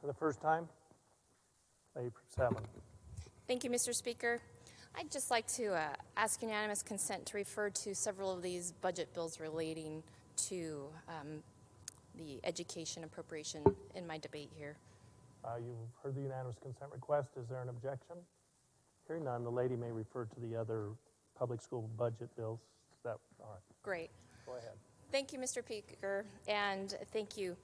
For the first time, Lady from 7. Thank you, Mr. Speaker. I'd just like to ask unanimous consent to refer to several of these budget bills relating to the education appropriation in my debate here. You've heard the unanimous consent request. Is there an objection? Hearing none, the lady may refer to the other public school budget bills. Is that all right? Great. Go ahead. Thank you, Mr. Speaker, and thank you.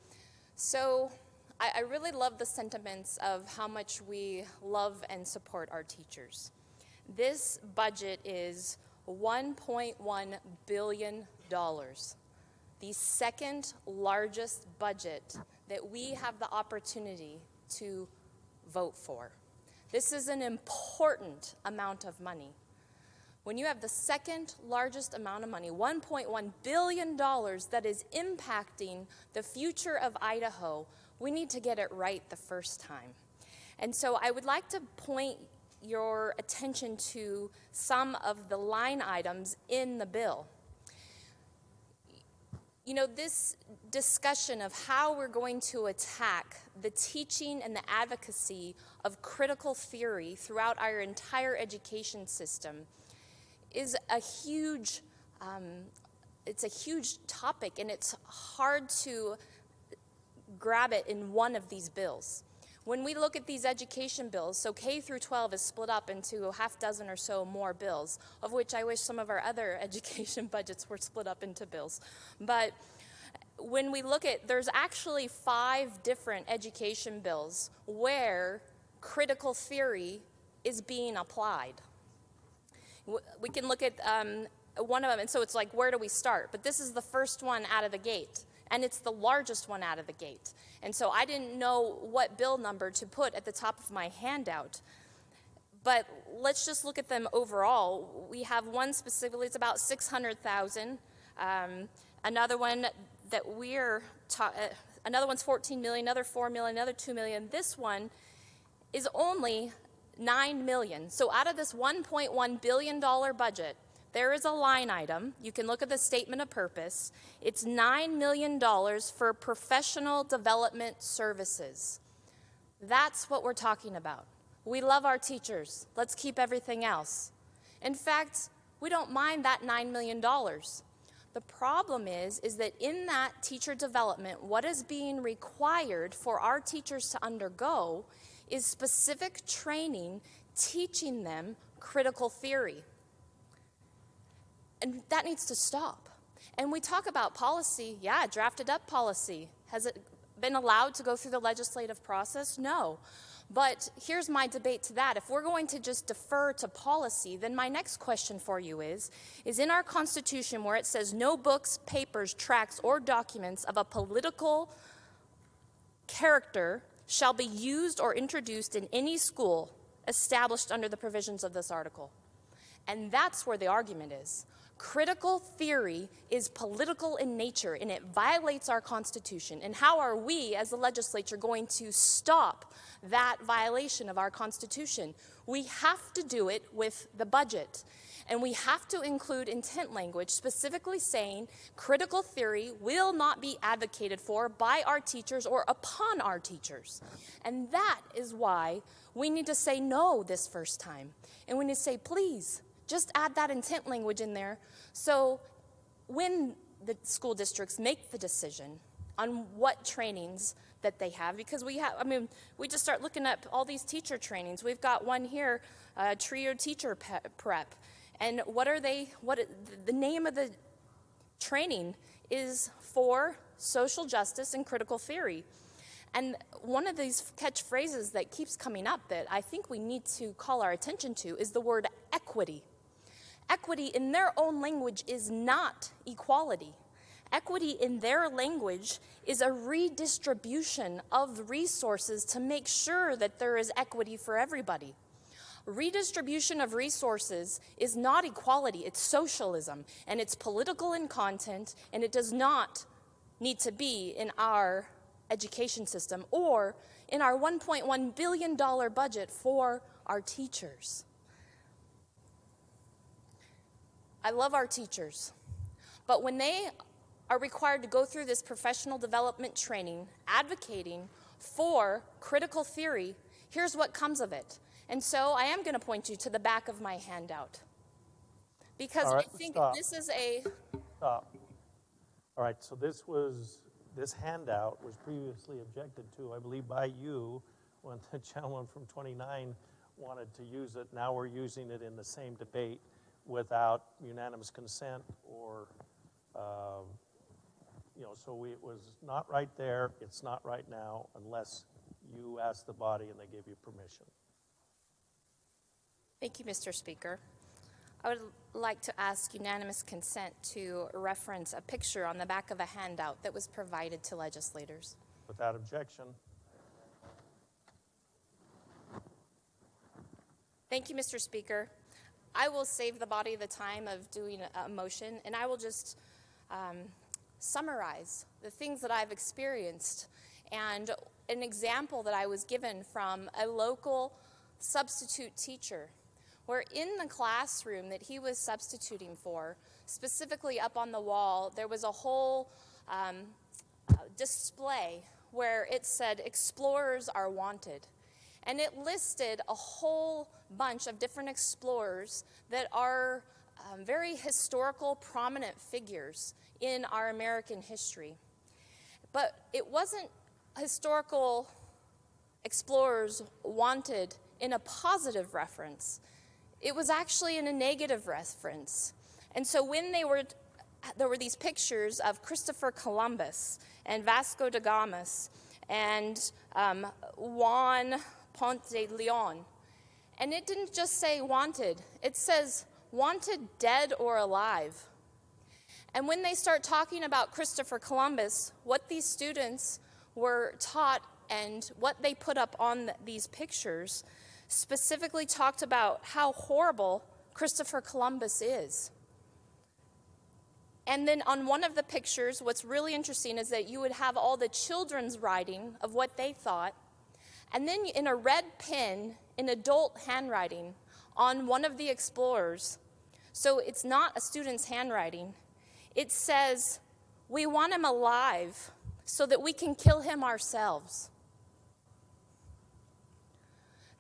So I really love the sentiments of how much we love and support our teachers. This budget is $1.1 billion, the second largest budget that we have the opportunity to vote for. This is an important amount of money. When you have the second largest amount of money, $1.1 billion, that is impacting the future of Idaho, we need to get it right the first time. And so I would like to point your attention to some of the line items in the bill. You know, this discussion of how we're going to attack the teaching and the advocacy of critical theory throughout our entire education system is a huge, it's a huge topic, and it's hard to grab it in one of these bills. When we look at these education bills, so K through 12 is split up into a half dozen or so more bills, of which I wish some of our other education budgets were split up into bills. But when we look at, there's actually 5 different education bills where critical theory is being applied. We can look at one of them, and so it's like, where do we start? But this is the first one out of the gate, and it's the largest one out of the gate. And so I didn't know what bill number to put at the top of my handout. But let's just look at them overall. We have one specifically, it's about $600,000. Another one that another one's $14 million, another $4 million, another $2 million. This one is only $9 million. So out of this $1.1 billion budget, there is a line item. You can look at the statement of purpose. It's $9 million for professional development services. That's what we're talking about. We love our teachers. Let's keep everything else. In fact, we don't mind that $9 million. The problem is that in that teacher development, what is being required for our teachers to undergo is specific training teaching them critical theory. And that needs to stop. And we talk about policy. Yeah, drafted up policy. Has it been allowed to go through the legislative process? No. But here's my debate to that. If we're going to just defer to policy, then my next question for you is in our Constitution where it says no books, papers, tracts, or documents of a political character shall be used or introduced in any school established under the provisions of this article. And that's where the argument is. Critical theory is political in nature, and it violates our Constitution. And how are we, as the legislature, going to stop that violation of our Constitution? We have to do it with the budget. And we have to include intent language specifically saying critical theory will not be advocated for by our teachers or upon our teachers. And that is why we need to say no this first time. And we need to say, please, just add that intent language in there so when the school districts make the decision on what trainings that they have, because we just start looking at all these teacher trainings. We've got one here, TRIO teacher prep. And the name of the training is for social justice and critical theory. And one of these catchphrases that keeps coming up that I think we need to call our attention to is the word equity. Equity in their own language is not equality. Equity in their language is a redistribution of resources to make sure that there is equity for everybody. Redistribution of resources is not equality, it's socialism, and it's political in content, and it does not need to be in our education system or in our $1.1 billion budget for our teachers. I love our teachers, but when they are required to go through this professional development training, advocating for critical theory, here's what comes of it. And so I am going to point you to the back of my handout. Because All right, I think stop. this is a... Stop. All right, so this handout was previously objected to, I believe, by you when the gentleman from 29 wanted to use it. Now we're using it in the same debate without unanimous consent or, so it was not right there. It's not right now unless you ask the body and they give you permission. Thank you, Mr. Speaker. I would like to ask unanimous consent to reference a picture on the back of a handout that was provided to legislators. Without objection. Thank you, Mr. Speaker. I will save the body the time of doing a motion, and I will just summarize the things that I've experienced and an example that I was given from a local substitute teacher, where in the classroom that he was substituting for, specifically up on the wall, there was a whole display where it said, "Explorers are wanted." And it listed a whole bunch of different explorers that are very historical, prominent figures in our American history. But it wasn't historical explorers wanted in a positive reference. It was actually in a negative reference. And so when there were these pictures of Christopher Columbus and Vasco da Gama and Juan Ponce de Leon, and it didn't just say wanted, it says wanted dead or alive. And when they start talking about Christopher Columbus, what these students were taught and what they put up on these pictures specifically talked about how horrible Christopher Columbus is. And then on one of the pictures, what's really interesting is that you would have all the children's writing of what they thought, and then in a red pen, in adult handwriting, on one of the explorers, so it's not a student's handwriting, it says, "We want him alive so that we can kill him ourselves."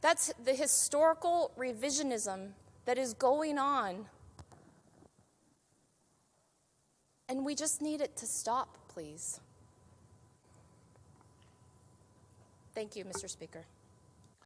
That's the historical revisionism that is going on. And we just need it to stop, please. Thank you, Mr. Speaker.